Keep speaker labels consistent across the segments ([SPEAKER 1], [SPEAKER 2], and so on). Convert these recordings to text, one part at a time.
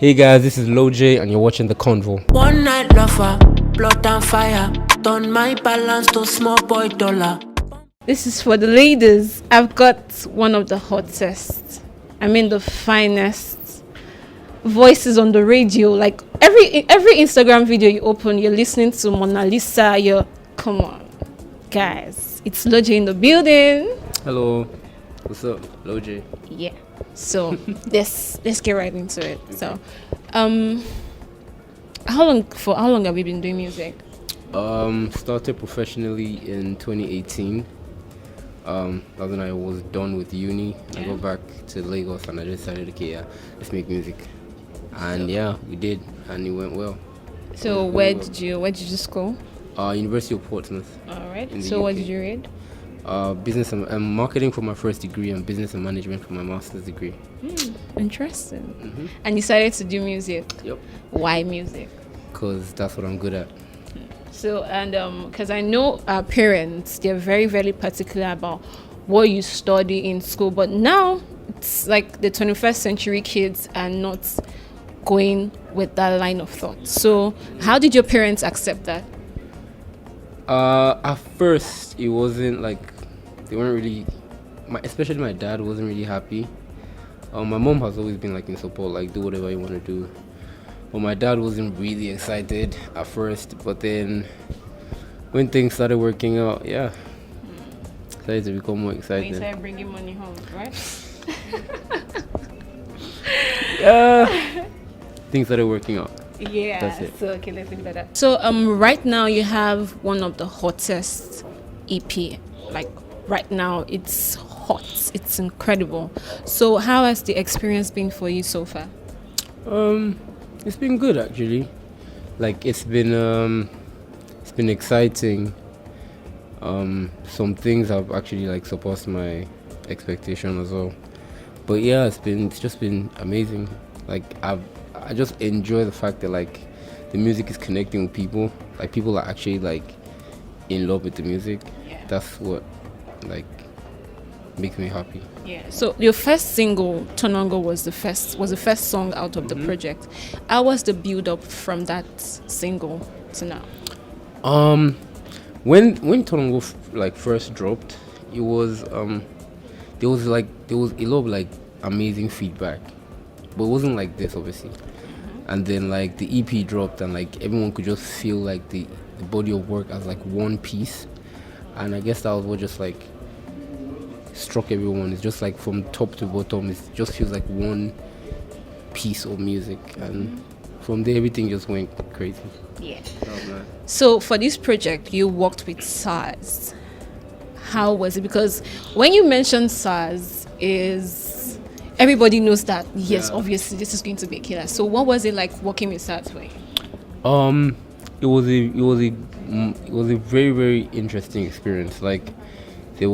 [SPEAKER 1] Hey guys, this is Lojay and you're watching the Convo.
[SPEAKER 2] One night lover, blood and fire, turn my balance to small boy dollar.
[SPEAKER 3] This is for the ladies. I've got one of the hottest, the finest voices on the radio. Like every Instagram video you open, you're listening to Monalisa. Come on, guys. It's Lojay in the building.
[SPEAKER 1] Hello. What's up, Lojay?
[SPEAKER 3] Yeah. So let's get right into it. Okay. So, how long have you been doing music?
[SPEAKER 1] Started professionally in 2018. That's when I was done with uni. Yeah. I got back to Lagos and I just decided, let's make music. And we did, and it went well.
[SPEAKER 3] So where did you school?
[SPEAKER 1] University of Portsmouth.
[SPEAKER 3] All right. So what did you read?
[SPEAKER 1] Business and marketing for my first degree and business and management for my master's degree.
[SPEAKER 3] Interesting. Mm-hmm. And you decided to do music.
[SPEAKER 1] Yep.
[SPEAKER 3] Why music?
[SPEAKER 1] Because that's what I'm good at.
[SPEAKER 3] So, and because I know our parents, they're very, very particular about what you study in school. But now it's like the 21st century kids are not going with that line of thought. So how did your parents accept that?
[SPEAKER 1] At first, it wasn't like they weren't really. Especially my dad wasn't really happy. My mom has always been like in support, like do whatever you want to do. But my dad wasn't really excited at first. But then, when things started working out, started to become more excited.
[SPEAKER 3] When you started bringing money home, right?
[SPEAKER 1] Things started working out.
[SPEAKER 3] Yeah,
[SPEAKER 1] that's it.
[SPEAKER 3] So okay, let's think about that. So right now you have one of the hottest EP. Like right now, it's hot. It's incredible. So how has the experience been for you so far?
[SPEAKER 1] It's been good actually. Like it's been exciting. Some things have actually like surpassed my expectation as well. But it's just been amazing. Like I just enjoy the fact that like the music is connecting with people. Like people are actually like in love with the music. Yeah. That's what like makes me happy.
[SPEAKER 3] Yeah. So your first single, Tonongo, was the first song out of the project. How was the build up from that single to now?
[SPEAKER 1] When Tonongo like first dropped, it was there was a lot of like amazing feedback. But it wasn't like this, obviously. And then like the EP dropped and like everyone could just feel like the body of work as like one piece. And I guess that was what just like struck everyone. It's just like from top to bottom, it just feels like one piece of music. And from there, everything just went crazy.
[SPEAKER 3] Yeah. So for this project, you worked with Sarz. How was it? Because when you mentioned Sarz, everybody knows that, yes, obviously, this is going to be a killer. So what was it like working with Sarz for you?
[SPEAKER 1] It was a very, very interesting experience. Like, I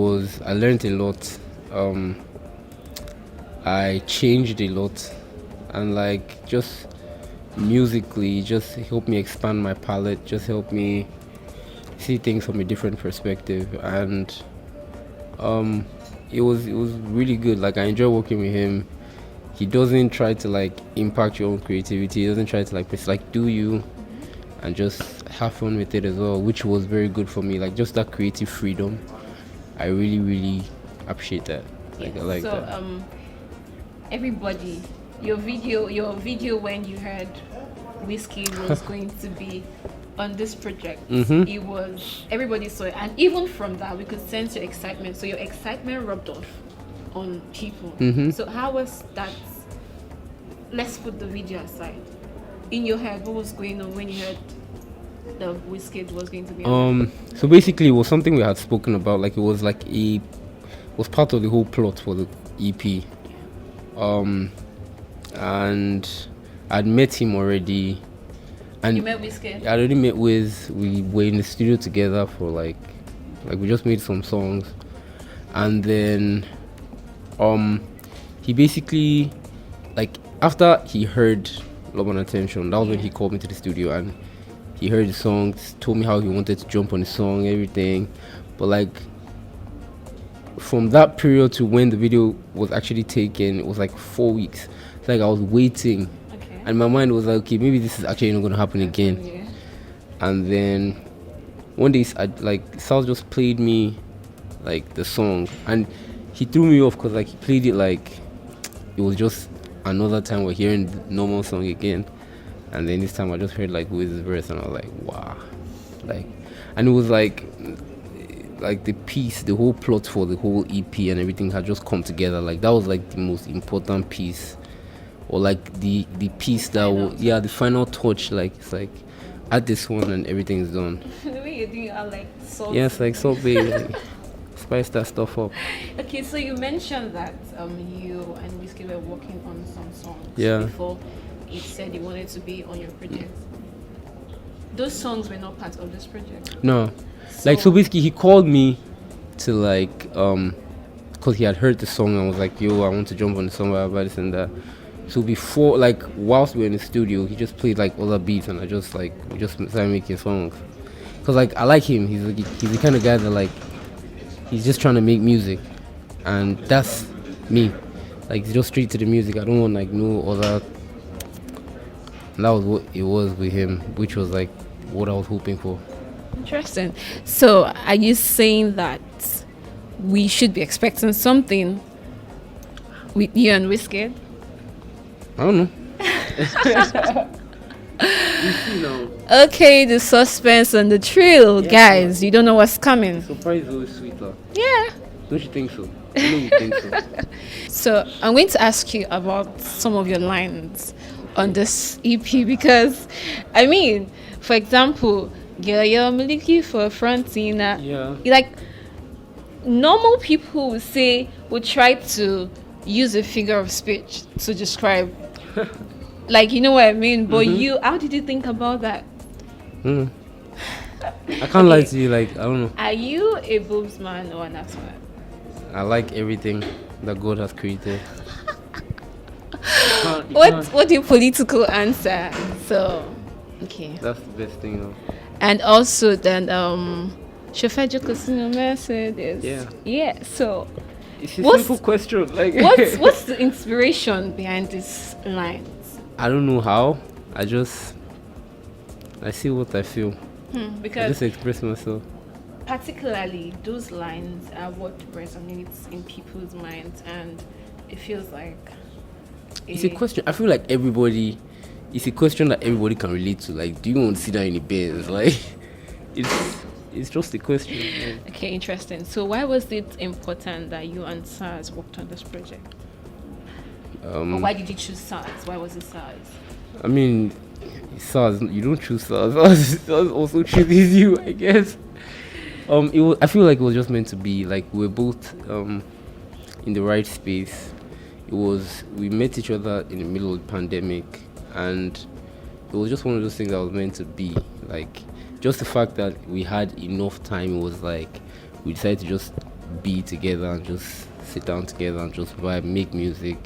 [SPEAKER 1] learned a lot. I changed a lot. And, like, just musically, just helped me expand my palette, just helped me see things from a different perspective. And, it was really good. Like I enjoy working with him. He doesn't try to like impact your own creativity. He doesn't try to like do you and just have fun with it as well, which was very good for me. Like just that creative freedom. I really, really appreciate that. Like I like that.
[SPEAKER 3] So everybody, your video when you heard Wizkid was going to be on this project, it was, everybody saw it, and even from that we could sense your excitement. So your excitement rubbed off on people. So how was that? Let's put the video aside. In your head, what was going on when you heard the Wizkid was going to be on?
[SPEAKER 1] So basically it was something we had spoken about. Like it was part of the whole plot for the EP. And I'd met him already. And
[SPEAKER 3] you met Wizkid?
[SPEAKER 1] I already met with. We were in the studio together for like we just made some songs, and then he basically like after he heard Love and Attention, that was when he called me to the studio and he heard the songs, told me how he wanted to jump on the song, everything. But like from that period to when the video was actually taken, it was like 4 weeks. It's like I was waiting And my mind was like, okay, maybe this is actually not going to happen again.
[SPEAKER 3] Yeah.
[SPEAKER 1] And then one day, Sarz just played me like the song, and he threw me off because like he played it like it was just another time we're hearing the normal song again. And then this time I just heard like Wiz's verse, and I was like, wow, like, and it was like the piece, the whole plot for the whole EP and everything had just come together. Like that was like the most important piece, or like the piece that the final touch. Like it's like add this one and everything is done.
[SPEAKER 3] The way you're doing it, like salt.
[SPEAKER 1] Yes, like Salt Bay, like, spice that stuff up.
[SPEAKER 3] Okay, so you mentioned that you and Wizkid were working on some songs before it said you wanted to be on your project. Those songs were not part of this project.
[SPEAKER 1] No, so basically he called me to like because he had heard the song and was like, yo, I want to jump on the song about this and that. So before, like, whilst we were in the studio, he just played like other beats, and we just started making songs. Cause like I like him. He's the kind of guy that like he's just trying to make music, and that's me. Like just straight to the music. I don't want like no other. And that was what it was with him, which was like what I was hoping for.
[SPEAKER 3] Interesting. So are you saying that we should be expecting something with you and Wizkid?
[SPEAKER 1] I don't know. You see now.
[SPEAKER 3] Okay, the suspense and the thrill, guys. You don't know what's coming.
[SPEAKER 1] Surprise is always sweeter.
[SPEAKER 3] Yeah.
[SPEAKER 1] Don't you think so? I know you think so.
[SPEAKER 3] So I'm going to ask you about some of your lines on this EP because, I mean, for example, girl, you're milky for frontina.
[SPEAKER 1] Yeah.
[SPEAKER 3] Like, normal people would try to use a figure of speech to describe. Like, you know what I mean? But how did you think about that?
[SPEAKER 1] I can't lie to you, like, I don't know.
[SPEAKER 3] Are you a boobs man or an ass man?
[SPEAKER 1] I like everything that God has created.
[SPEAKER 3] What's your political answer? So, okay.
[SPEAKER 1] That's the best thing, though.
[SPEAKER 3] And also then, Shofejo Kosino Mercedes. Yeah, so.
[SPEAKER 1] It's a simple question. Like,
[SPEAKER 3] what's the inspiration behind these lines?
[SPEAKER 1] I don't know how. I see what I feel.
[SPEAKER 3] Because
[SPEAKER 1] I just express myself.
[SPEAKER 3] Particularly, those lines are what resonates in people's minds, and it feels like
[SPEAKER 1] it's a question. I feel like it's a question that everybody can relate to. Like, do you want to sit down in the bed? Like, it's just a question. Yeah.
[SPEAKER 3] Okay, interesting. So why was it important that you and Sarz worked on this project? Or why did you choose Sarz? Why was it Sarz?
[SPEAKER 1] I mean, Sarz, you don't choose Sarz. Sarz also chooses you, I guess. I feel like it was just meant to be. Like, we're both in the right space. We met each other in the middle of the pandemic, and it was just one of those things that was meant to be. Like, just the fact that we had enough time, it was like we decided to just be together and just sit down together and just vibe, make music,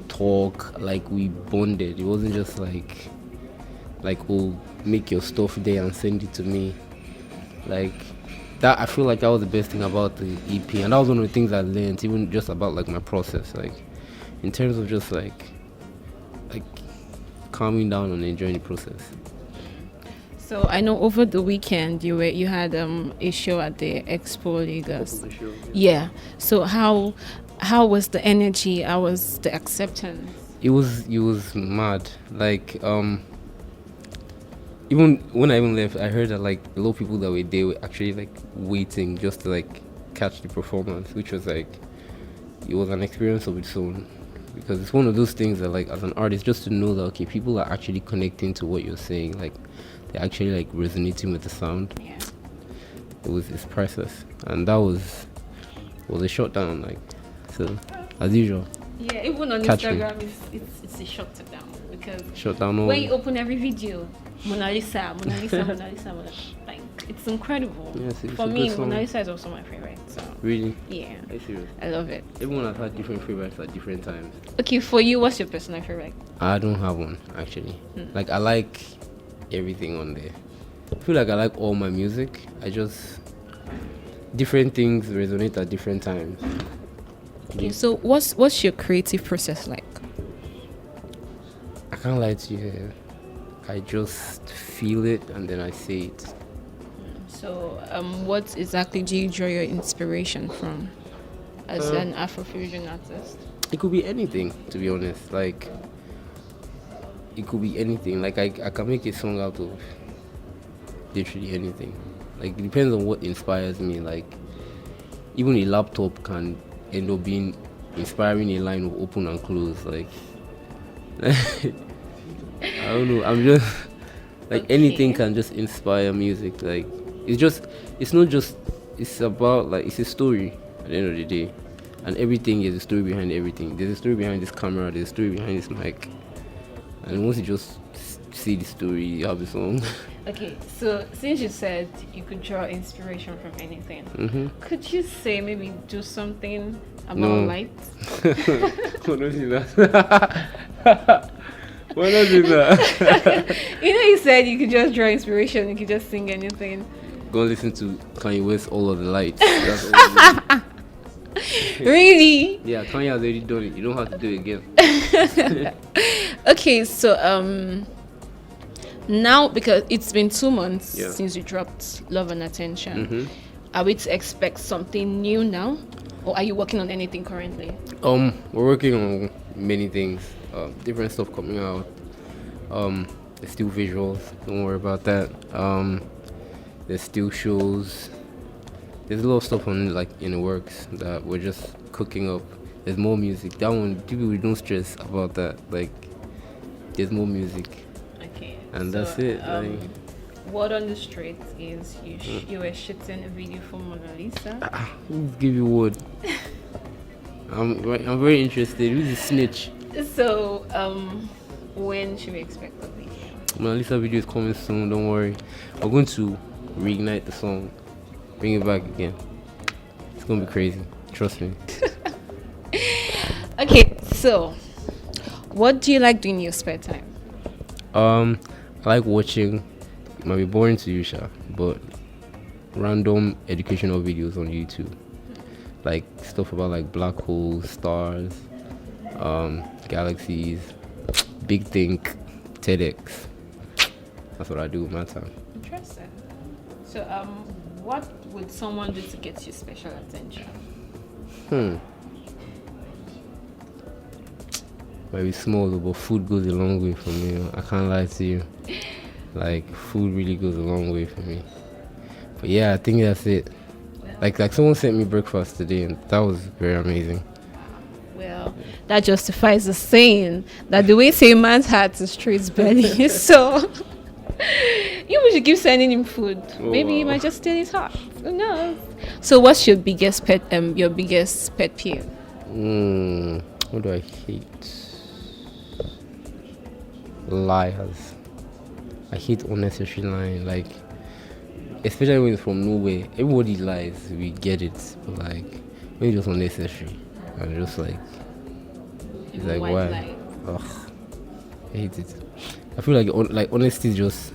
[SPEAKER 1] talk. Like, we bonded. It wasn't just like oh, make your stuff there and send it to me. Like that, I feel like that was the best thing about the EP, and that was one of the things I learned, even just about like my process, like in terms of just like calming down and enjoying the process.
[SPEAKER 3] So I know over the weekend you had a show at the Expo Lagos. Yeah. So how was the energy? How was the acceptance?
[SPEAKER 1] It was mad. Like even when I left, I heard that like a lot of people that were there were actually like waiting just to like catch the performance, which was like it was an experience of its own. Because it's one of those things that like as an artist, just to know that okay, people are actually connecting to what you're saying, like they're actually like resonating with the sound.
[SPEAKER 3] Yeah.
[SPEAKER 1] It's priceless, and that was a shutdown, like, so as usual.
[SPEAKER 3] Yeah, even on Instagram, it's a shutdown because
[SPEAKER 1] shutdown.
[SPEAKER 3] When you open every video, Monalisa, like it's incredible.
[SPEAKER 1] Yes,
[SPEAKER 3] for me, Monalisa is also my favorite. So
[SPEAKER 1] really,
[SPEAKER 3] yeah,
[SPEAKER 1] are you serious?
[SPEAKER 3] I love it.
[SPEAKER 1] Everyone has had different favorites at different times.
[SPEAKER 3] Okay, for you, what's your personal favorite?
[SPEAKER 1] I don't have one actually. Like I like everything on there. I feel like I like all my music. I just different things resonate at different times.
[SPEAKER 3] Okay, so what's your creative process like?
[SPEAKER 1] I can't lie to you. I just feel it and then I say it.
[SPEAKER 3] So, what exactly do you draw your inspiration from as an Afrofusion artist?
[SPEAKER 1] It could be anything, to be honest. Like, it could be anything. Like, I can make a song out of literally anything. Like, it depends on what inspires me. Like, even a laptop can end up being inspiring a line of open and close. Like, I don't know. I'm just like anything can just inspire music. Like, it's not just. It's about like it's a story at the end of the day, and everything is a story behind everything. There's a story behind this camera. There's a story behind this mic, and once you just see the story, you have a song.
[SPEAKER 3] Okay, so since you said you could draw inspiration from anything, could you say maybe do something about lights?
[SPEAKER 1] Why not do that? Why not do that?
[SPEAKER 3] You know, you said you could just draw inspiration, you could just sing anything.
[SPEAKER 1] Go and listen to Kanye West, All of the Lights. That's all.
[SPEAKER 3] Really?
[SPEAKER 1] Yeah, Kanye has already done it. You don't have to do it again.
[SPEAKER 3] Okay, so now because it's been 2 months since you dropped Love and Attention, are we to expect something new now, or are you working on anything currently?
[SPEAKER 1] We're working on many things. Different stuff coming out. There's still visuals. Don't worry about that. There's still shows. There's a lot of stuff on like in the works that we're just cooking up. There's more music. That one, people don't stress about that. Like, there's more music.
[SPEAKER 3] Okay.
[SPEAKER 1] And that's it. Like,
[SPEAKER 3] word on the street is you were shooting a video for Monalisa.
[SPEAKER 1] give you word. I'm very interested. Who's the snitch?
[SPEAKER 3] So, when should we expect the video?
[SPEAKER 1] Monalisa video is coming soon. Don't worry. We're going to reignite the song, bring it back again. It's gonna be crazy. Trust me.
[SPEAKER 3] Okay, so what do you like doing in your spare time?
[SPEAKER 1] I like watching. It might be boring to you, Sha, but random educational videos on YouTube, like stuff about like black holes, stars, galaxies, Big Think, TEDx. That's what I do with my time.
[SPEAKER 3] Interesting. So, what would someone do to get you special attention?
[SPEAKER 1] Very small, but food goes a long way for me. I can't lie to you. Like, food really goes a long way for me. But yeah, I think that's it.
[SPEAKER 3] Well,
[SPEAKER 1] Like someone sent me breakfast today, and that was very amazing.
[SPEAKER 3] Well, that justifies the saying that the way say man's heart is through his belly. So, you should keep sending him food.
[SPEAKER 1] Oh,
[SPEAKER 3] Maybe he
[SPEAKER 1] wow.
[SPEAKER 3] might just steal his heart. Who knows? So, what's your biggest pet peeve?
[SPEAKER 1] What do I hate? Liars. I hate unnecessary lying. Like, especially when it's from nowhere. Everybody lies. We get it. But like, when it's just unnecessary, I'm just like, it's like
[SPEAKER 3] White
[SPEAKER 1] why?
[SPEAKER 3] lie.
[SPEAKER 1] Ugh, I hate it. I feel like honesty is just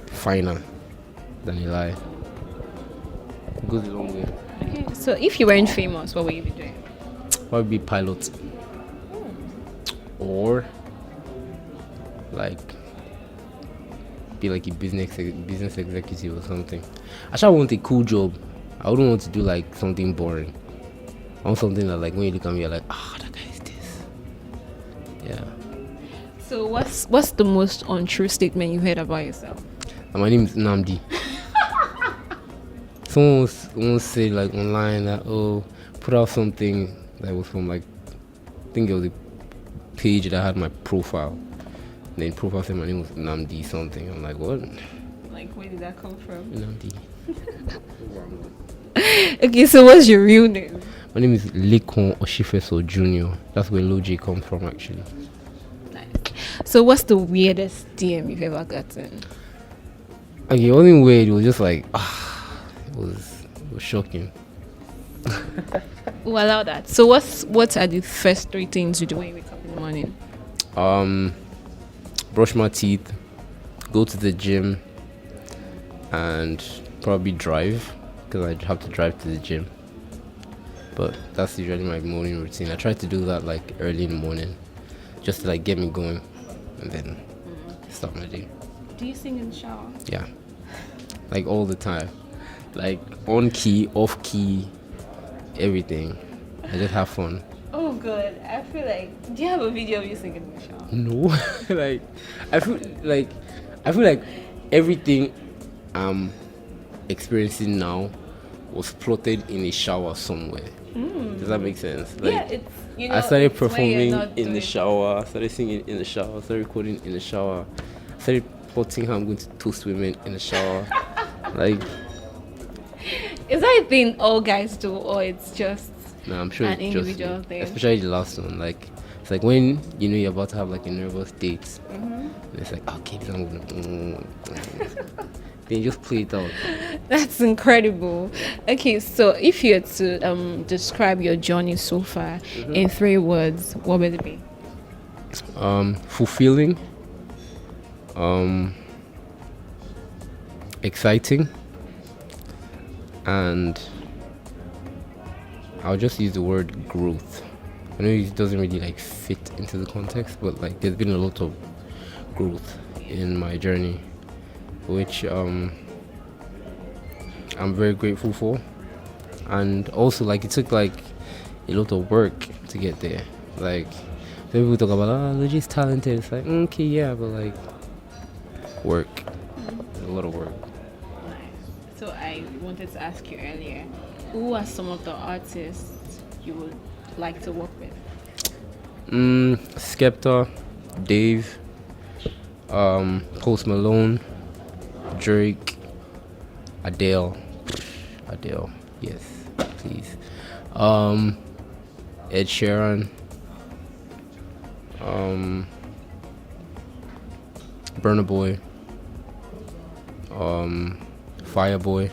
[SPEAKER 1] finer than a lie. It goes a long way.
[SPEAKER 3] Okay, so if you weren't famous, what would you be doing?
[SPEAKER 1] Probably be pilot, or like be like a business executive or something. I just want a cool job. I wouldn't want to do like something boring. I want something that like when you look at me, you're like, that guy is this. Yeah.
[SPEAKER 3] So, what's the most untrue statement you heard about yourself?
[SPEAKER 1] And my name is Namdi. Someone once said like online that put out something that was from like I think it was a page that had my profile. And then profile said my name was Namdi something. I'm like, what?
[SPEAKER 3] Like, where did that come from?
[SPEAKER 1] Namdi.
[SPEAKER 3] Okay, so what's your real name?
[SPEAKER 1] My name is Lekon Oshifeso Jr. That's where Lojay comes from actually.
[SPEAKER 3] Nice. So, what's the weirdest DM you've ever gotten?
[SPEAKER 1] Okay, it wasn't weird, it was just like it was shocking.
[SPEAKER 3] We'll allow that. So, what are the first 3 things you do when you wake up in the morning?
[SPEAKER 1] Brush my teeth, go to the gym, and probably drive because I have to drive to the gym. But that's usually my morning routine. I try to do that like early in the morning just to like get me going, and then start my day.
[SPEAKER 3] Do you sing in the shower?
[SPEAKER 1] Yeah, like all the time, like on key, off key, everything. I just have fun.
[SPEAKER 3] Oh, good. I feel like. Do you have a video of you singing in the shower?
[SPEAKER 1] No, like I feel like everything I'm experiencing now was plotted in a shower somewhere. Does that make sense? Like,
[SPEAKER 3] Yeah, it's.
[SPEAKER 1] I started
[SPEAKER 3] it's when you're
[SPEAKER 1] performing
[SPEAKER 3] not
[SPEAKER 1] in the
[SPEAKER 3] doing-
[SPEAKER 1] shower. I started singing in the shower. I started recording in the shower. I started plotting how I'm going to toast women in the shower. Like,
[SPEAKER 3] Is that a thing all guys do, or it's just?
[SPEAKER 1] no, I'm sure
[SPEAKER 3] An
[SPEAKER 1] it's just
[SPEAKER 3] individual
[SPEAKER 1] me.
[SPEAKER 3] thing.
[SPEAKER 1] Especially the last one. Like, it's like when you know you're about to have like a nervous date. And it's like, okay, I'm gonna. Then you just play it out.
[SPEAKER 3] That's incredible. Okay, so if you had to describe your journey so far in 3 words, what would it be?
[SPEAKER 1] Fulfilling, exciting, and I'll just use the word growth. I know it doesn't really like fit into the context, but like there's been a lot of growth in my journey, which I'm very grateful for. And also like it took like a lot of work to get there. Like people talk about Lojay's talented. It's like okay, yeah, but like work, a lot of work.
[SPEAKER 3] So I wanted to ask you earlier, who are some of the artists you would like to work with?
[SPEAKER 1] Skepta, Dave, Post Malone, Drake, Adele, yes, please. Ed Sheeran, Burna Boy, Fireboy,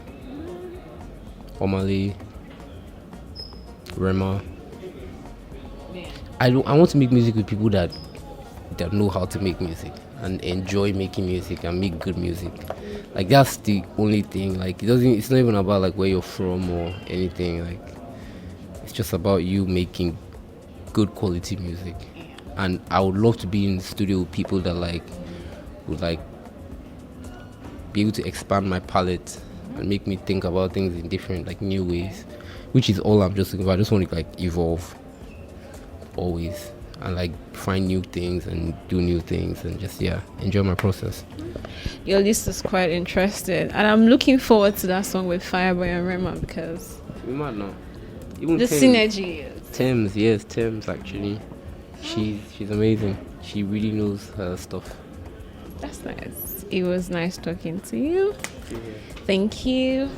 [SPEAKER 1] Omali, Rema.
[SPEAKER 3] Yeah.
[SPEAKER 1] I want to make music with people that know how to make music and enjoy making music and make good music. Like that's the only thing. Like it's not even about like where you're from or anything. Like it's just about you making good quality music. And I would love to be in the studio with people that like would like be able to expand my palette and make me think about things in different like new ways, which is all I'm just looking for. I just want to like evolve always and like find new things and do new things and just enjoy my process.
[SPEAKER 3] Your list is quite interesting, and I'm looking forward to that song with Fireboy and Rema because
[SPEAKER 1] We might know. Even
[SPEAKER 3] the
[SPEAKER 1] Thames.
[SPEAKER 3] synergy is.
[SPEAKER 1] Thames actually. She's amazing. She really knows her stuff.
[SPEAKER 3] That's nice. It was nice talking to you. Thank you.